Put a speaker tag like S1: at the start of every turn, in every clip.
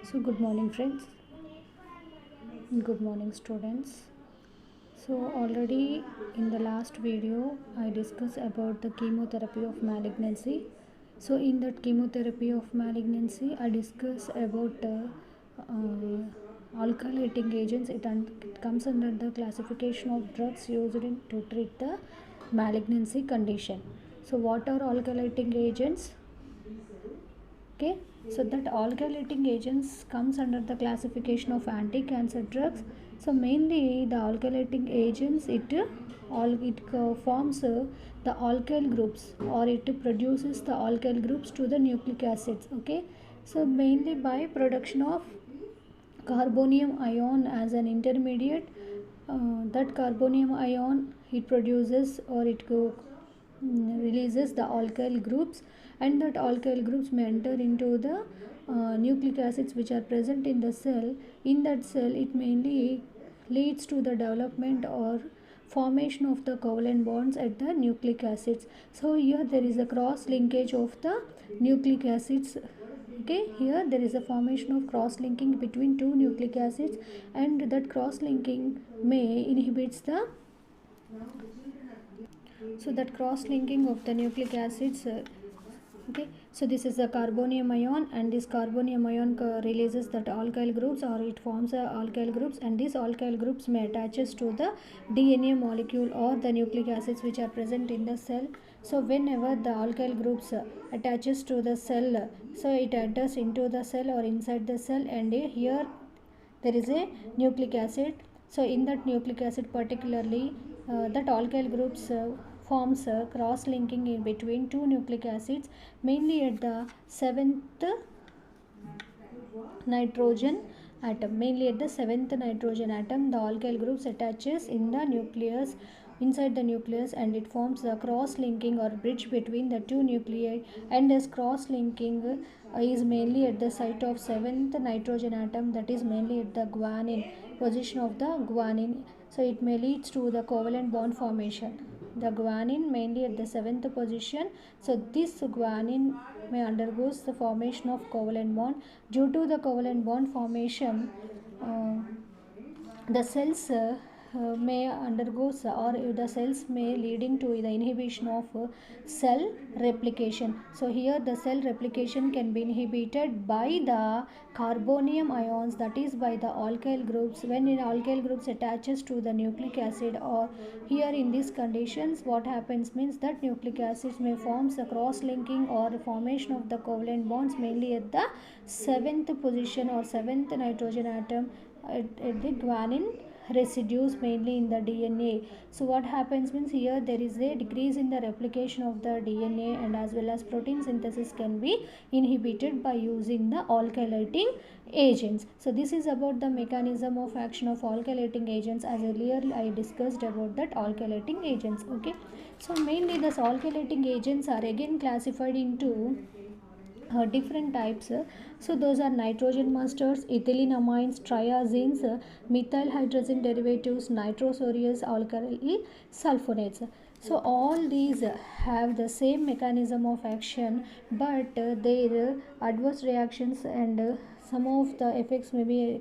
S1: So good morning friends, good morning students. So already in the last video I discussed about the chemotherapy of malignancy. So in that chemotherapy of malignancy I discussed about alkylating agents. It comes under the classification of drugs used to treat the malignancy condition. So what are alkylating agents? Okay, so that alkylating agents comes under the classification of anti-cancer drugs. So mainly the alkylating agents forms the alkyl groups, or it produces the alkyl groups to the nucleic acids. Okay, so mainly by production of carbonium ion as an intermediate. That carbonium ion it produces, or releases the alkyl groups, and that alkyl groups may enter into the nucleic acids which are present in the cell. In that cell it mainly leads to the development or formation of the covalent bonds at the nucleic acids. So here there is a cross linkage of the nucleic acids. Okay, here there is a formation of cross linking between two nucleic acids, and that cross linking may inhibits the cross linking of the nucleic acids. Okay, so this is a carbonium ion, and this carbonium ion releases that alkyl groups, or it forms a alkyl groups, and these alkyl groups may attaches to the DNA molecule or the nucleic acids which are present in the cell. So whenever the alkyl groups attaches to the cell, so it enters into the cell or inside the cell, and here there is a nucleic acid. So in that nucleic acid particularly, that alkyl groups forms a cross linking in between two nucleic acids, mainly at the 7th nitrogen atom. Mainly at the 7th nitrogen atom, the alkyl groups attaches in the nucleus, inside the nucleus, and it forms a cross linking or bridge between the two nuclei. And this cross linking is mainly at the site of 7th nitrogen atom, that is mainly at the guanine position of the guanine. So it may leads to the covalent bond formation. The guanine mainly at the 7th position. So this guanine may undergoes the formation of covalent bond. Due to the covalent bond formation, the cells may undergoes, or the cells may leading to the inhibition of cell replication. So here the cell replication can be inhibited by the carbonium ions, that is by the alkyl groups. When in alkyl groups attaches to the nucleic acid, or here in these conditions what happens means that nucleic acids may forms a cross linking or formation of the covalent bonds, mainly at the 7th position or 7th nitrogen atom, at the guanine residues, mainly in the DNA. So what happens means here there is a decrease in the replication of the DNA, and as well as protein synthesis can be inhibited by using the alkylating agents. So this is about the mechanism of action of alkylating agents, as earlier I discussed about that alkylating agents. Okay, so mainly these alkylating agents are again classified into different types. So those are nitrogen mustards, ethylenamines, triazines, methyl hydrogen derivatives, nitrosoureas, alkyl sulfonates. So all these have the same mechanism of action, but their adverse reactions and some of the effects may be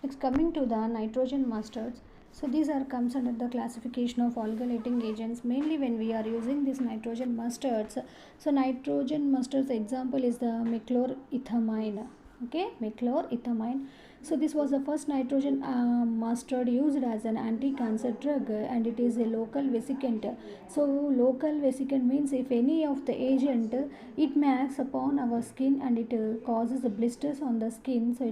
S1: Next, coming to the nitrogen mustards. So these are comes under the classification of alkylating agents, mainly when we are using these nitrogen mustards. So nitrogen mustards example is the meclorethamine. Okay, meclorethamine. So this was the first nitrogen mustard used as an anti-cancer drug, and it is a local vesicant. So local vesicant means if any of the agent it may acts upon our skin, and it causes the blisters on the skin. So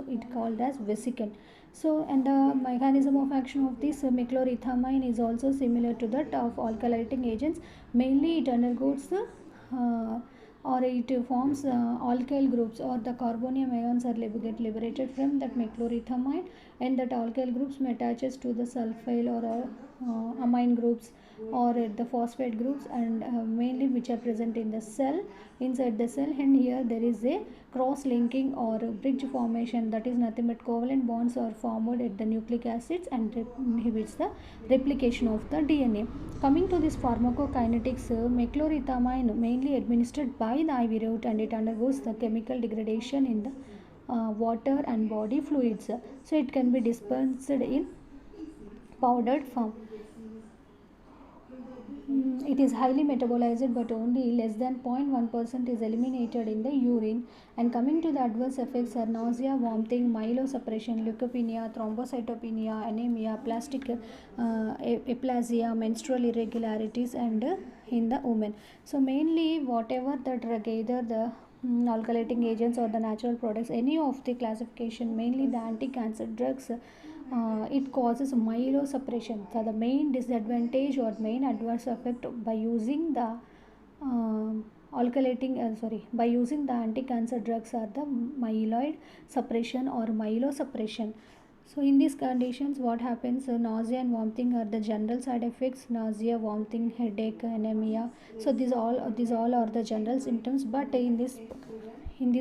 S1: it called as vesicant. So and the mechanism of action of this meclorethamine is also similar to that of alkylating agents. Mainly it undergoes the or it forms alkyl groups, or the carbonium ions are get liberated from that meclorethamine, and that alkyl groups may attaches to the sulfyl or amine groups or the phosphate groups, and mainly which are present in the cell, inside the cell. And here there is a cross linking or a bridge formation, that is nothing but covalent bonds are formed at the nucleic acids and inhibits the replication of the DNA. Coming to this pharmacokinetics, meclorethamine mainly administered by the IV route, and it undergoes the chemical degradation in the water and body fluids. So it can be dispensed in powdered form. It is highly metabolized, but only less than 0.1% is eliminated in the urine. And coming to the adverse effects are nausea, vomiting, myelosuppression, leukopenia, thrombocytopenia, anemia, plastic aplasia, menstrual irregularities, and in the women. So mainly whatever the drug, either the alkylating agents or the natural products, any of the classification, mainly the anti-cancer drugs, it causes myelosuppression. So the main disadvantage or main adverse effect by using the by using the anti-cancer drugs are the myeloid suppression or myelosuppression. So in these conditions, what happens? Nausea and vomiting are the general side effects. Nausea, vomiting, headache, anemia. So these all are the general symptoms. But in these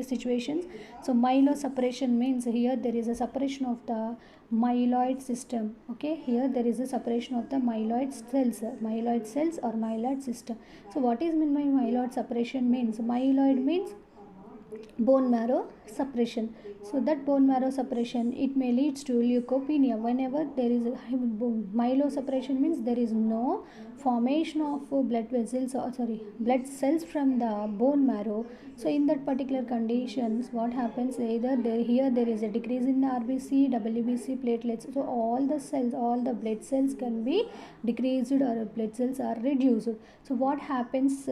S1: situations, so myelosuppression means here there is a suppression of the myeloid system. Okay, here there is a suppression of the myeloid cells or myeloid system. So what is meant by myeloid suppression? Means myeloid means bone marrow suppression. So that bone marrow suppression, it may leads to leukopenia. Whenever there is a myelosuppression means there is no formation of blood vessels, or blood cells from the bone marrow. So in that particular conditions, what happens? Either there is a decrease in the RBC, WBC, platelets. So all the blood cells can be decreased or blood cells are reduced. So what happens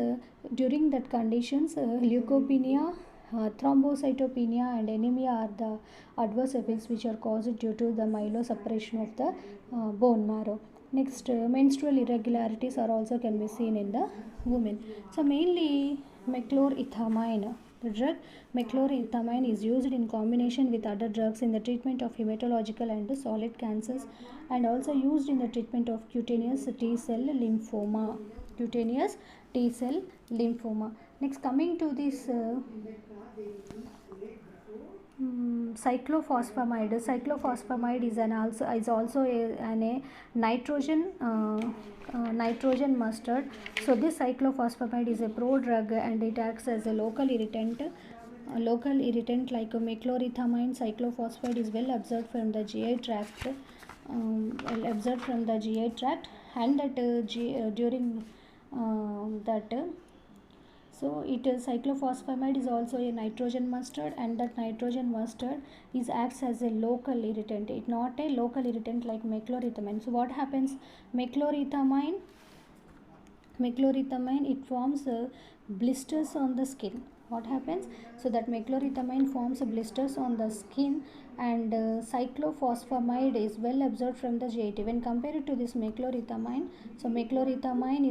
S1: during that conditions? Leukopenia, thrombocytopenia, and anemia are the adverse effects which are caused due to the myelosuppression of the bone marrow. Next, menstrual irregularities are also can be seen in the women. So mainly meclorethamine, the drug meclorethamine is used in combination with other drugs in the treatment of hematological and solid cancers, and also used in the treatment of cutaneous T-cell lymphoma. Next, coming to this cyclophosphamide. Cyclophosphamide is also a nitrogen mustard. So this cyclophosphamide is a prodrug, and it acts as a local irritant. Like a meclorethamine, cyclophosphamide is well absorbed from the GI tract. And that during that. So cyclophosphamide is also a nitrogen mustard, and that nitrogen mustard acts as a local irritant. It's not a local irritant like meclorethamine. So what happens? Meclorethamine, it forms blisters on the skin. What happens? So that meclorethamine forms blisters on the skin, and cyclophosphamide is well absorbed from the GIT. When compared to this meclorethamine, so meclorethamine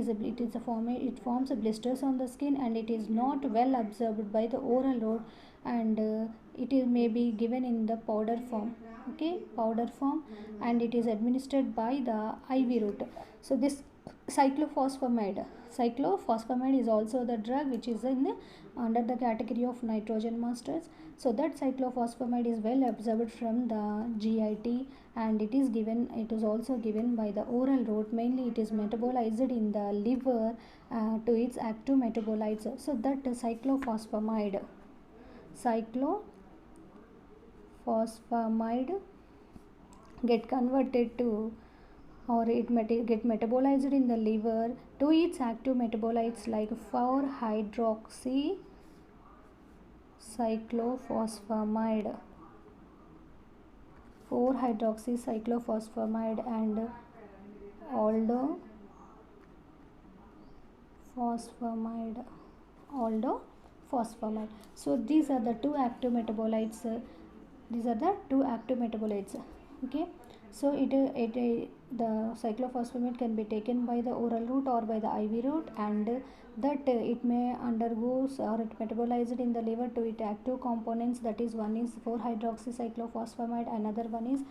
S1: it forms blisters on the skin, and it is not well absorbed by the oral route, and it may be given in the powder form. Okay, powder form, and it is administered by the IV route. So this cyclophosphamide is also the drug which is under the category of nitrogen mustards. So that cyclophosphamide is well absorbed from the GIT, and it is also given by the oral route. Mainly it is metabolized in the liver to its active metabolites. So that cyclophosphamide get converted to, or get metabolized in the liver to its active metabolites like 4-hydroxy cyclophosphamide and aldophosphamide. So these are the two active metabolites. Okay, so the cyclophosphamide can be taken by the oral route or by the IV route, and that it may undergoes or it metabolized in the liver to its active components. That is, one is 4-hydroxy cyclophosphamide, another one is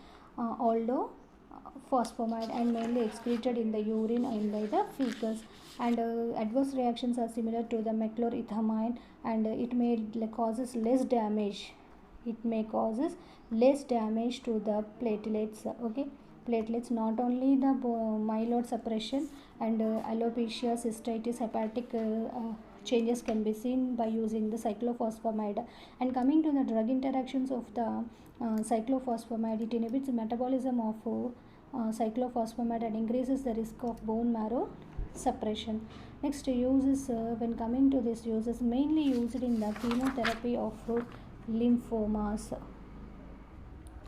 S1: phosphomide and mainly excreted in the urine and by the fecals. And adverse reactions are similar to the meclorethamine, and it may causes less damage. It may causes less damage to the platelets. Okay, platelets, not only the myeloid suppression and alopecia, cystitis, hepatic changes can be seen by using the cyclophosphamide. And coming to the drug interactions of the cyclophosphamide, it inhibits the metabolism of cyclophosphamide and increases the risk of bone marrow suppression. Next uses, when coming to this uses, mainly used in the chemotherapy of lymphomas,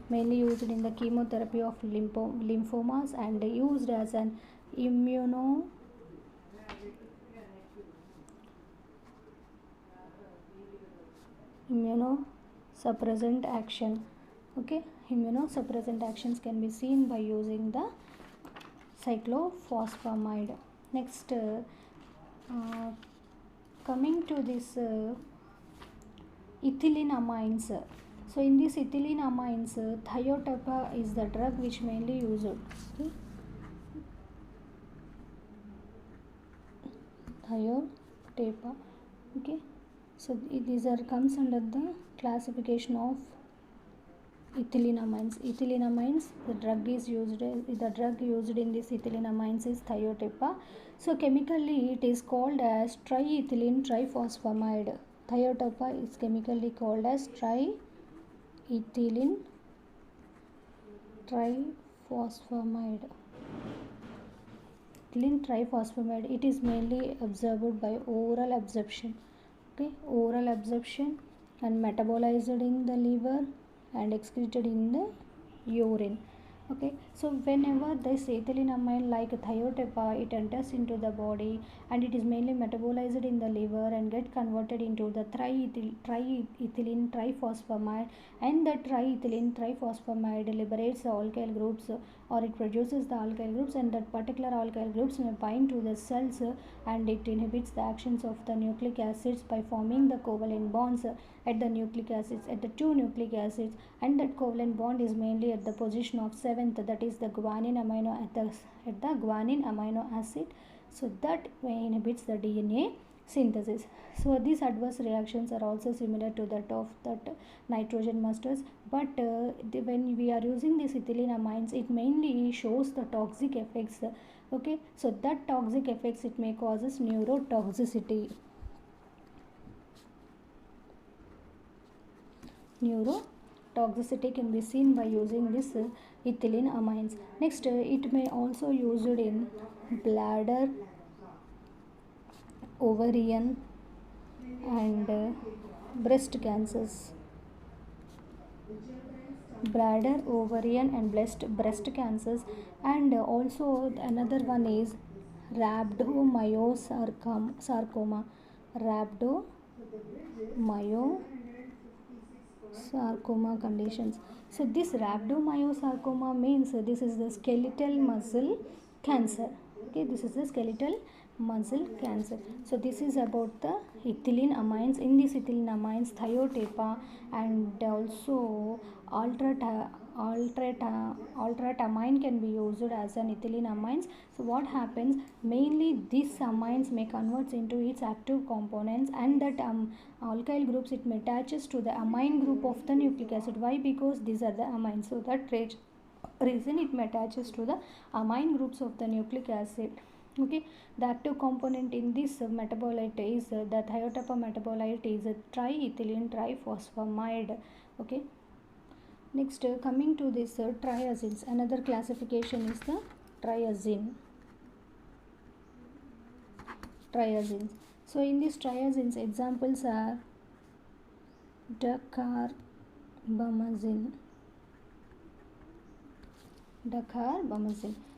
S1: mainly used in the chemotherapy of lymphomas and used as an immunosuppressant action. Okay, immunosuppressant actions can be seen by using the cyclophosphamide. Next coming to this ethylenamines. So in this ethylenamines, thiotepa is the drug which mainly used. Okay, thiotepa. Okay, so these are comes under the classification of ethylenamines. Ethylenamines, the drug used in this ethylenamines is thiotepa. So chemically it is called as triethylene triphosphamide. Thiotepa is chemically called as triethylene triphosphamide. Ethylene triphosphamide, it is mainly absorbed by oral absorption. Okay, oral absorption and metabolized in the liver and excreted in the urine. Okay, so whenever this ethylenamine like thiotepa, it enters into the body and it is mainly metabolized in the liver and get converted into the triethylene triphosphamide, and the triethylene triphosphamide liberates the alkyl groups, or it produces the alkyl groups, and that particular alkyl groups may bind to the cells and it inhibits the actions of the nucleic acids by forming the covalent bonds at the nucleic acids, at the two nucleic acids, and that covalent bond is mainly at the position of 7th, that is the guanine amino at the guanine amino acid. So that inhibits the DNA synthesis. So these adverse reactions are also similar to that of that nitrogen mustards, but when we are using these ethylenamines, it mainly shows the toxic effects. Okay, so that toxic effects, it may causes neurotoxicity. Neurotoxicity can be seen by using this ethylenamines. Next, it may also used in bladder, ovarian and breast cancers. Bladder, ovarian and breast cancers, and also another one is rhabdomyosarcoma. Rhabdomyosarcoma conditions. So this rhabdomyosarcoma means this is the skeletal muscle cancer. Okay, this is the skeletal muscle cancer. So this is about the ethylenamines. In this ethylenamines, thiotepa and also ultratamine can be used as an ethylenamines. So what happens, mainly these amines may convert into its active components, and that alkyl groups, it may attaches to the amine group of the nucleic acid. Why? Because these are the amines. So that reason it may attaches to the amine groups of the nucleic acid. Okay, the active component in this metabolite is the thiotepa metabolite is triethylene triphosphamide. Okay, next coming to this triazines, another classification is the triazines. So in these triazines, examples are dacarbamazine.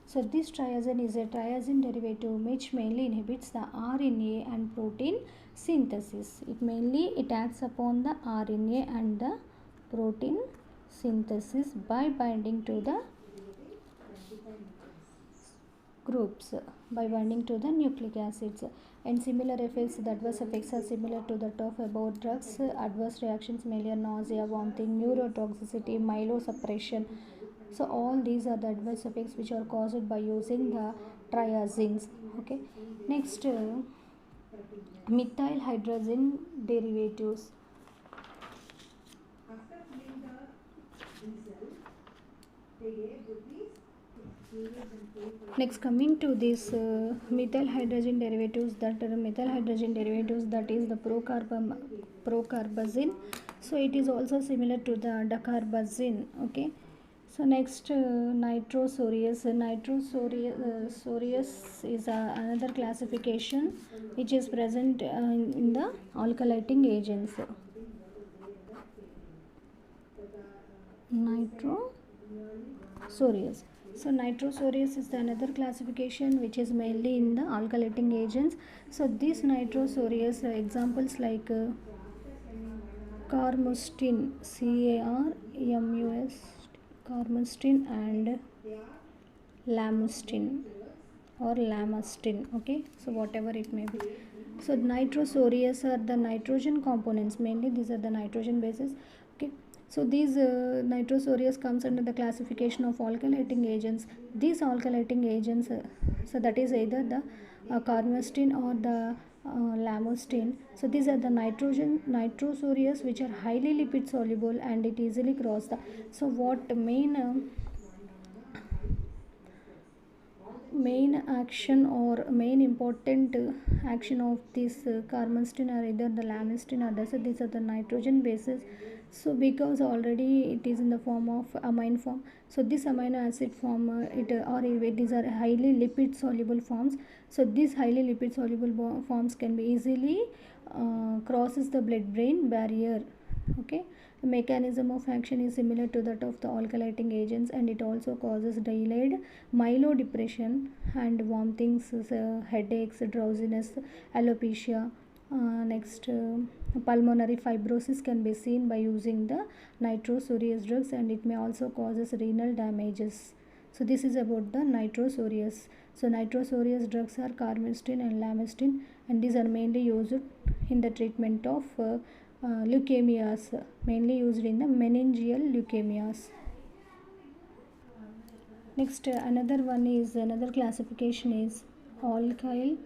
S1: So this triazine is a triazine derivative which mainly inhibits the RNA and protein synthesis. It acts upon the RNA and the protein synthesis by binding to the groups, by binding to the nucleic acids. And similar effects, the adverse effects are similar to that of about drugs. Adverse reactions mainly are nausea, vomiting, neurotoxicity, myelosuppression. So all these are the adverse effects which are caused by using the triazines. Okay. Next, methyl hydrazine derivatives. Next, coming to this methyl hydrogen derivatives, that methyl hydrogen derivatives, that is the procarbazine. So it is also similar to the dacarbazine. Okay. So next, nitrosoureous. Nitrosoureous is another classification which is present in the alkylating agents. Nitrosoureous. So nitrosoureous is the another classification which is mainly in the alkylating agents. So these nitrosoureous examples like carmustine, CARMUS, carmustine, and lamustine or lamustine. Okay, so whatever it may be. So nitrosoureous are the nitrogen components, mainly these are the nitrogen bases. Okay, so these nitrosoureous comes under the classification of alkylating agents. These alkylating agents, so that is either the carmustine or the lamustine. So these are the nitrosoureous which are highly lipid soluble and it easily cross the. So what main action or main important action of this carmustine or either the lamustine or the, so these are the nitrogen bases. So because already it is in the form of amine form, so this amino acid form these are highly lipid soluble forms. So these highly lipid soluble forms can be easily crosses the blood brain barrier. Okay, the mechanism of action is similar to that of the alkylating agents and it also causes delayed myelodepression and vomitings, headaches, drowsiness, alopecia. Next, pulmonary fibrosis can be seen by using the nitrosoureous drugs and it may also causes renal damages. So this is about the nitrosoureous. So nitrosoureous drugs are carmustine and lamustine and these are mainly used in the treatment of leukemias, mainly used in the meningeal leukemias. Next, another classification is alkyl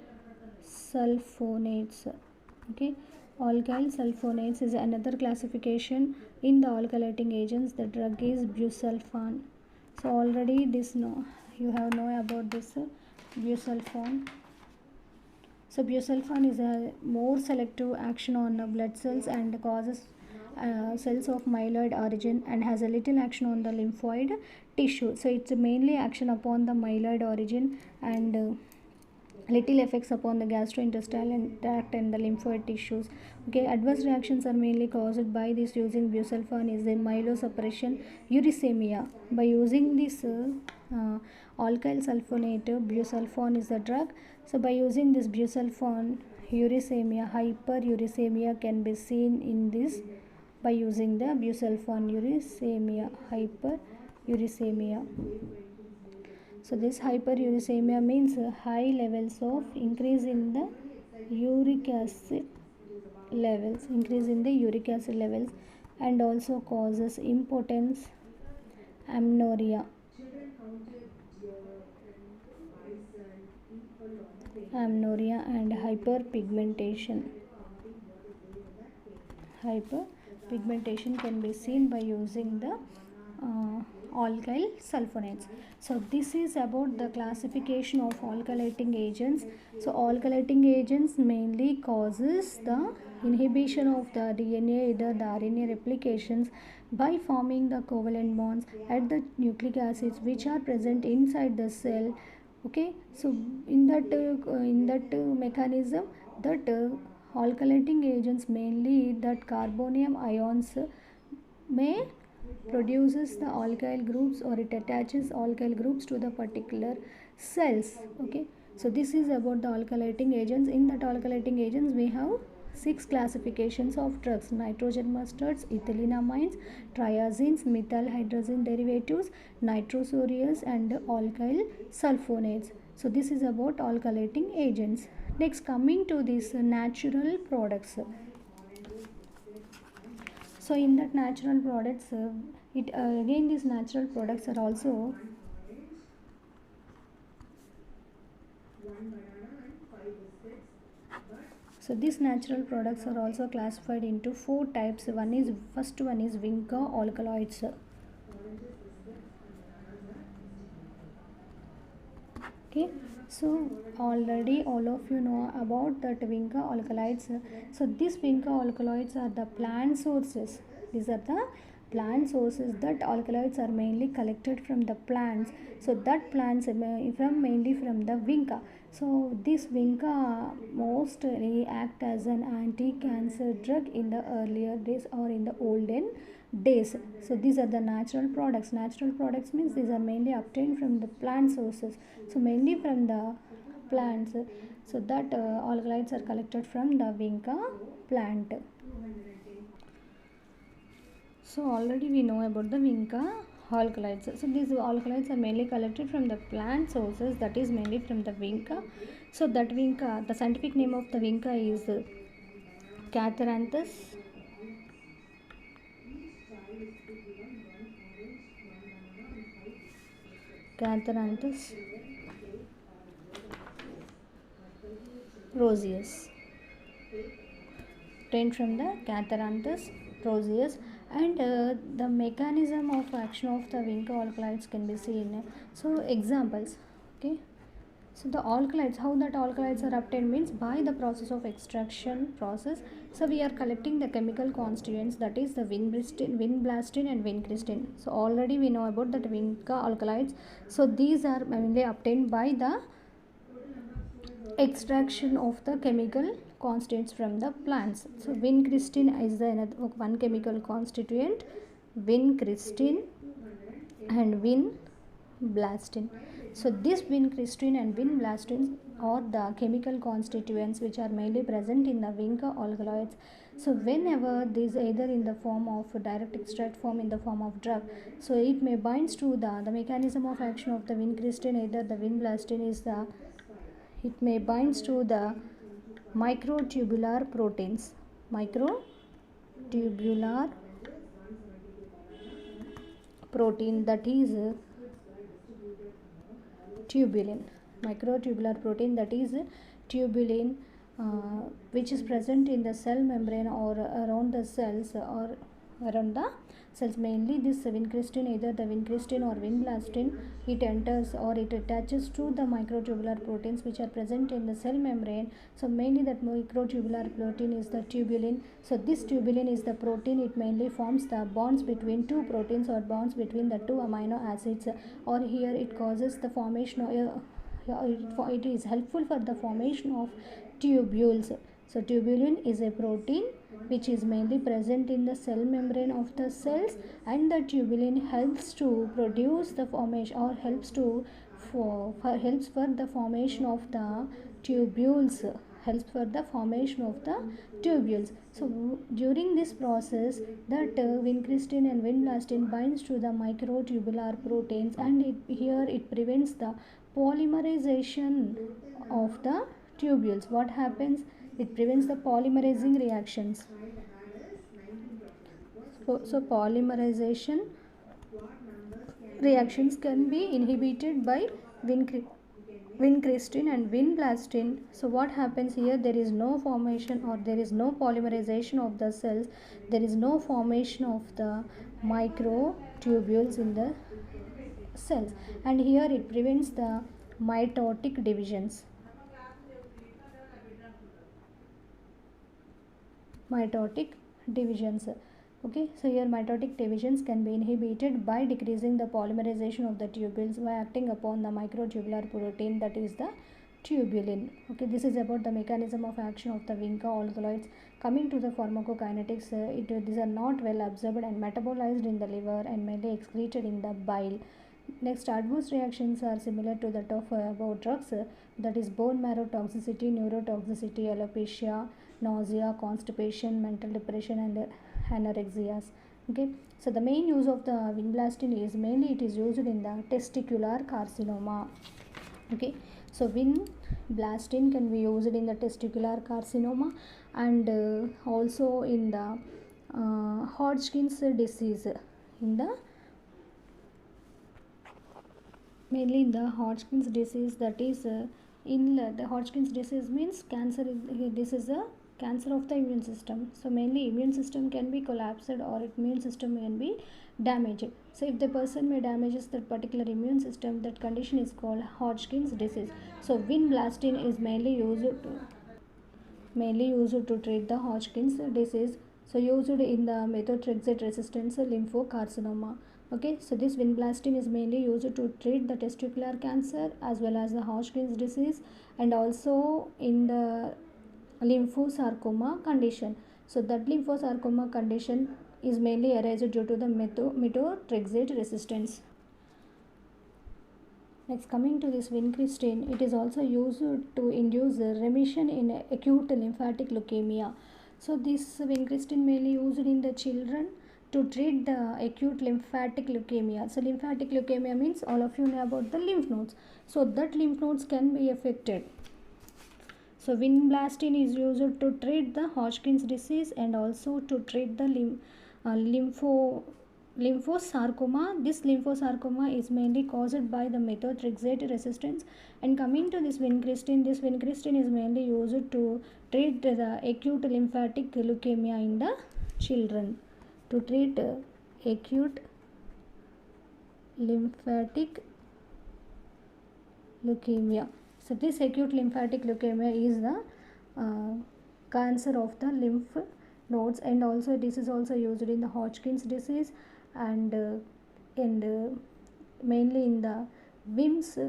S1: sulfonates. Okay, alkyl sulfonates is another classification in the alkylating agents. The drug is busulfan. So already you have know about this busulfan. So busulfan is a more selective action on blood cells and causes cells of myeloid origin and has a little action on the lymphoid tissue. So it's mainly action upon the myeloid origin and little effects upon the gastrointestinal tract and the lymphoid tissues. Okay, adverse reactions are mainly caused by this using busulfan is in myelosuppression, uricemia. By using this alkyl sulfonate, busulfan is the drug. So by using this busulfan, uricemia, hyperuricemia can be seen in this by using the busulfan, uricemia, hyperuricemia. So this hyperuricemia means high levels of increase in the uric acid levels, and also causes impotence, amenorrhea, and hyperpigmentation. Hyperpigmentation can be seen by using the alkyl sulfonates. So this is about the classification of alkylating agents. So alkylating agents mainly causes the inhibition of the DNA, either the RNA replications by forming the covalent bonds at the nucleic acids which are present inside the cell. Okay, so in that mechanism, that alkylating agents, mainly that carbonium ions, may produces the alkyl groups or it attaches alkyl groups to the particular cells. Okay, so this is about the alkylating agents. In that alkylating agents we have 6 classifications of drugs: nitrogen mustards, ethylenamines, triazines, methyl hydrazine derivatives, nitrosoureous, and alkyl sulfonates. So this is about alkylating agents. Next, coming to these natural products. So in that natural products It again, these natural products are also so these natural products are also classified into four types. First one is Vinca alkaloids. Okay, so already all of you know about that Vinca alkaloids. So these Vinca alkaloids are the plant sources. These are the plant sources that alkaloids are mainly collected from the plants. So that plants from mainly from the Vinca. So this Vinca mostly act as an anti-cancer drug in the earlier days or in the olden days. So these are the natural products. Natural products means these are mainly obtained from the plant sources. So mainly from the plants. So that alkaloids are collected from the Vinca plant. So already we know about the Vinca alkaloids. So these alkaloids are mainly collected from the plant sources, that is mainly from the Vinca. So that Vinca, the scientific name of the Vinca is Catharanthus Catharanthus roseus, obtained from the Catharanthus roseus, and the mechanism of action of the Vinca alkaloids can be seen. So examples, okay. So the alkaloids, how that alkaloids are obtained means by the process of extraction process. So we are collecting the chemical constituents, that is the vinblastine and vincristine. So already we know about that Vinca alkaloids. So these are mainly obtained by the extraction of the chemical constituents from the plants. So vincristine is the another one chemical constituent, vincristine and vinblastine. So this vincristine and vinblastine are the chemical constituents which are mainly present in the Vinca alkaloids. So whenever this either in the form of direct extract form in the form of drug, so it may binds to the mechanism of action of the vincristine, either the vinblastine is the, it may binds to the microtubular proteins, microtubular protein, that is tubulin, microtubular protein, that is tubulin, which is present in the cell membrane or around the cells or around the cells. Mainly this vincristine, either the vincristine or vinblastine, it enters or it attaches to the microtubular proteins which are present in the cell membrane. So mainly that microtubular protein is the tubulin. So this tubulin is the protein, it mainly forms the bonds between two proteins or bonds between the two amino acids, or here it causes the formation of it is helpful for the formation of tubules. So tubulin is a protein which is mainly present in the cell membrane of the cells, and the tubulin helps to produce the formation or helps for the formation of the tubules, helps for the formation of the tubules. So during this process, that vincristine and vinblastine binds to the microtubular proteins, and here it prevents the polymerization of the tubules. What happens? It prevents the polymerizing reactions. So polymerization reactions can be inhibited by vincristine and vinblastine. So what happens here? There is no formation or there is no polymerization of the cells. There is no formation of the microtubules in the cells, and here it prevents the mitotic divisions. Mitotic divisions. Okay, so here mitotic divisions can be inhibited by decreasing the polymerization of the tubules by acting upon the microtubular protein, that is the tubulin. Okay, this is about the mechanism of action of the Vinca alkaloids. Coming to the pharmacokinetics, these are not well absorbed and metabolized in the liver and mainly excreted in the bile. Next, adverse reactions are similar to that of about drugs, that is bone marrow toxicity, neurotoxicity, alopecia, nausea, constipation, mental depression, and anorexia. Okay, so the main use of the vinblastine is mainly it is used in the testicular carcinoma. Okay, so vinblastine can be used in the testicular carcinoma and also in the Hodgkin's disease. in the mainly in the Hodgkin's disease, that is the Hodgkin's disease means cancer. This is a cancer of the immune system. So mainly immune system can be collapsed or immune system can be damaged. So if the person may damages that particular immune system, that condition is called Hodgkin's disease. So vinblastine is mainly used to treat the Hodgkin's disease. So used in the methotrexate resistant lymphocarcinoma. Okay, so this vinblastine is mainly used to treat the testicular cancer as well as the Hodgkin's disease, and also in the lymphosarcoma condition. So that lymphosarcoma condition is mainly arised due to the methotrexate resistance. Next, coming to this vincristine, it is also used to induce remission in acute lymphatic leukemia. So this vincristine mainly used in the children to treat the acute lymphatic leukemia. So lymphatic leukemia means all of you know about the lymph nodes. So that lymph nodes can be affected. So vinblastine is used to treat the Hodgkin's disease and also to treat the lymphosarcoma. This lymphosarcoma is mainly caused by the methotrexate resistance. And coming to this vincristine is mainly used to treat the acute lymphatic leukemia in the children. To treat acute lymphatic leukemia. So this acute lymphatic leukemia is the cancer of the lymph nodes, and also this is also used in the Hodgkin's disease and mainly in the WIMS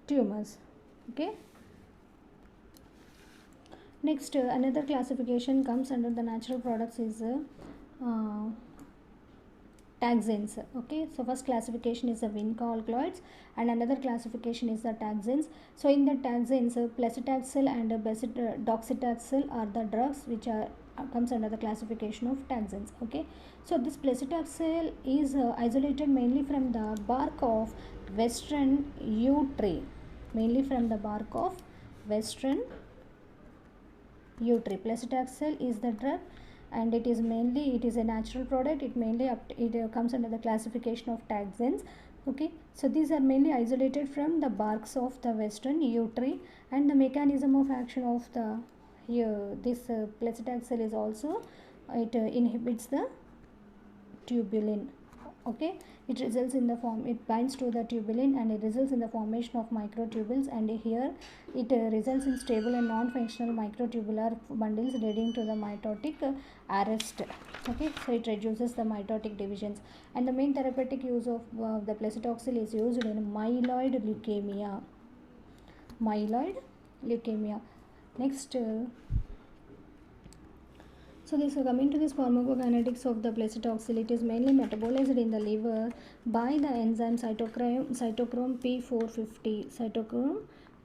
S1: tumors. Okay. Next, another classification comes under the natural products is taxanes. Okay, so first classification is the vinca alkaloids and another classification is the taxanes. So in the taxanes, paclitaxel and docetaxel are the drugs which are comes under the classification of taxanes. Okay, so this paclitaxel is isolated mainly from the bark of western yew tree, mainly from the bark of western yew tree. Paclitaxel is the drug and it is a natural product. It comes under the classification of taxanes. Okay, so these are mainly isolated from the barks of the western yew tree, and the mechanism of action of the this paclitaxel is also it inhibits the tubulin. Okay, it binds to the tubulin and it results in the formation of microtubules, and here it results in stable and non-functional microtubular bundles leading to the mitotic arrest. Okay, so it reduces the mitotic divisions, and the main therapeutic use of the paclitaxel is used in myeloid leukemia. Next, so this coming to this pharmacokinetics of the paclitaxel, it is mainly metabolized in the liver by the enzyme cytochrome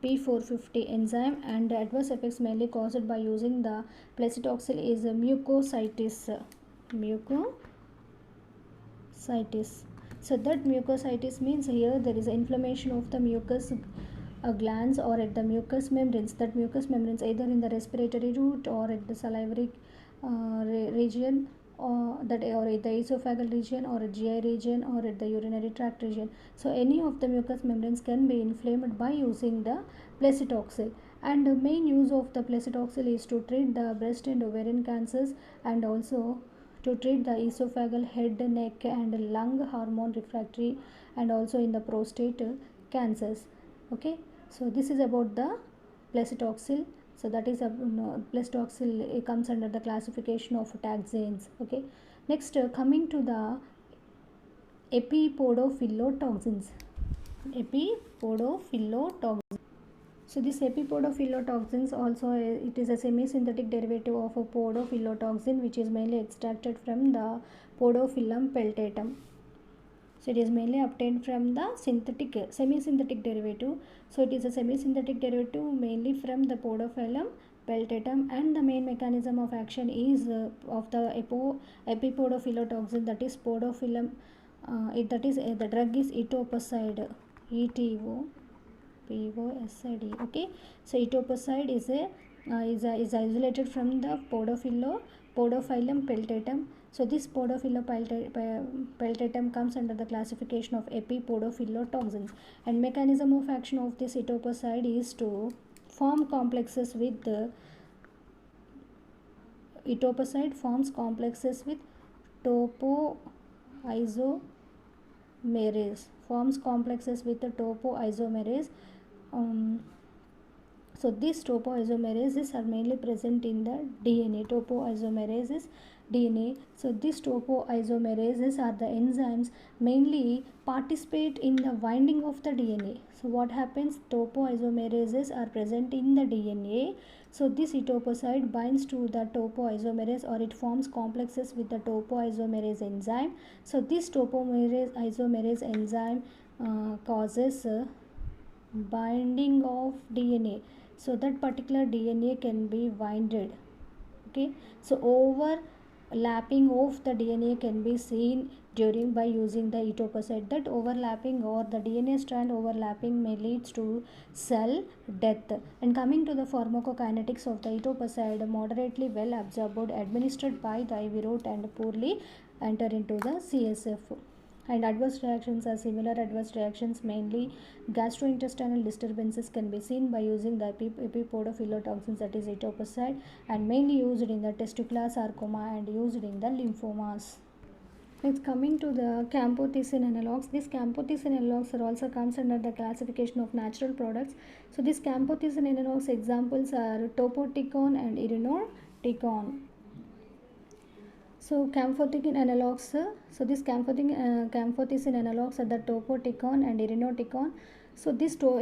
S1: P450 enzyme, and the adverse effects mainly caused by using the paclitaxel is mucositis. So that mucositis means here there is inflammation of the mucus glands or at the mucous membranes. That mucous membranes either in the respiratory route or at the salivary region, or at the esophageal region or at GI region or at the urinary tract region. So any of the mucous membranes can be inflamed by using the paclitaxel. And the main use of the paclitaxel is to treat the breast and ovarian cancers, and also to treat the esophageal, head, neck and lung hormone refractory, and also in the prostate cancers. Okay, so this is about the paclitaxel. So that is paclitaxel comes under the classification of taxanes. Okay, next coming to the epipodophyllitoxins. So this epipodophyllitoxins also it is a semi-synthetic derivative of a podophyllitoxin, which is mainly extracted from the Podophyllum peltatum. So it is mainly obtained from the semi-synthetic derivative. So it is a semi-synthetic derivative mainly from the Podophyllum peltatum, and the main mechanism of action is of the epipodophyllitoxin, that is podophyllum. The drug is etoposide. ETOPOSID. Okay, so etoposide is isolated from the Podophyllum peltatum, So this podophilopeltatum comes under the classification of epipodophyllatoxins, and mechanism of action of this etoposide is to form complexes with the etoposide forms complexes with topoisomerase forms complexes with the topoisomerase. um, so these topoisomerases are mainly present in the DNA. Topoisomerases DNA. So these topoisomerases are the enzymes mainly participate in the binding of the DNA. So what happens? Topoisomerases are present in the DNA. So this etoposide binds to the topoisomerase, or it forms complexes with the topoisomerase enzyme. So this topoisomerase enzyme causes binding of DNA, so that particular DNA can be binded. Okay, so overlapping of the DNA can be seen during by using the etoposide. That overlapping or the DNA strand overlapping may lead to cell death. And coming to the pharmacokinetics of the etoposide, moderately well absorbed, administered by the IV route, and poorly enter into the CSF. And adverse reactions are similar. Adverse reactions, mainly gastrointestinal disturbances, can be seen by using the epipodophyllatoxins, that is etoposide, and mainly used in the testicular sarcoma and used in the lymphomas. Next, coming to the camptothecin analogs. These camptothecin analogs are also comes under the classification of natural products. So these camptothecin analogs examples are topotecan and irinotecan. So camptothecin analogs, camptothecin analogs are the topotecan and irinotecan. So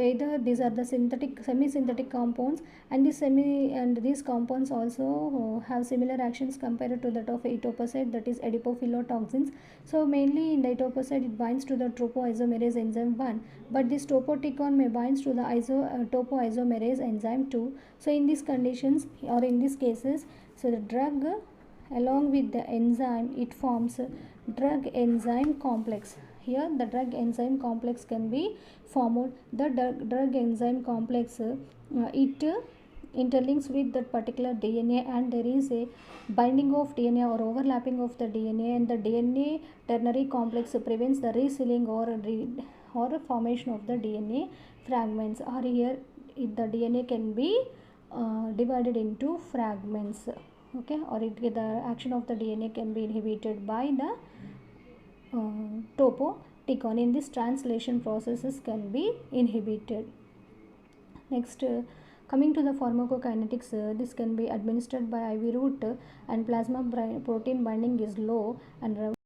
S1: either these are the semi-synthetic compounds, and these compounds also have similar actions compared to that of etoposide, that is adipophyllotoxins. So mainly in the etoposide it binds to the topoisomerase enzyme 1, but this topotecan may binds to the topoisomerase enzyme 2. So in these conditions, or in these cases, so the drug along with the enzyme, it forms drug enzyme complex. Here the drug enzyme complex can be formed. The drug enzyme complex, it interlinks with that particular DNA, and there is a binding of DNA or overlapping of the DNA, and the DNA ternary complex prevents the resealing or formation of the DNA fragments. Or here the DNA can be divided into fragments. Okay, or the action of the DNA can be inhibited by the topotecan. In this, translation processes can be inhibited. Next, coming to the pharmacokinetics, this can be administered by IV route, and plasma protein binding is low, and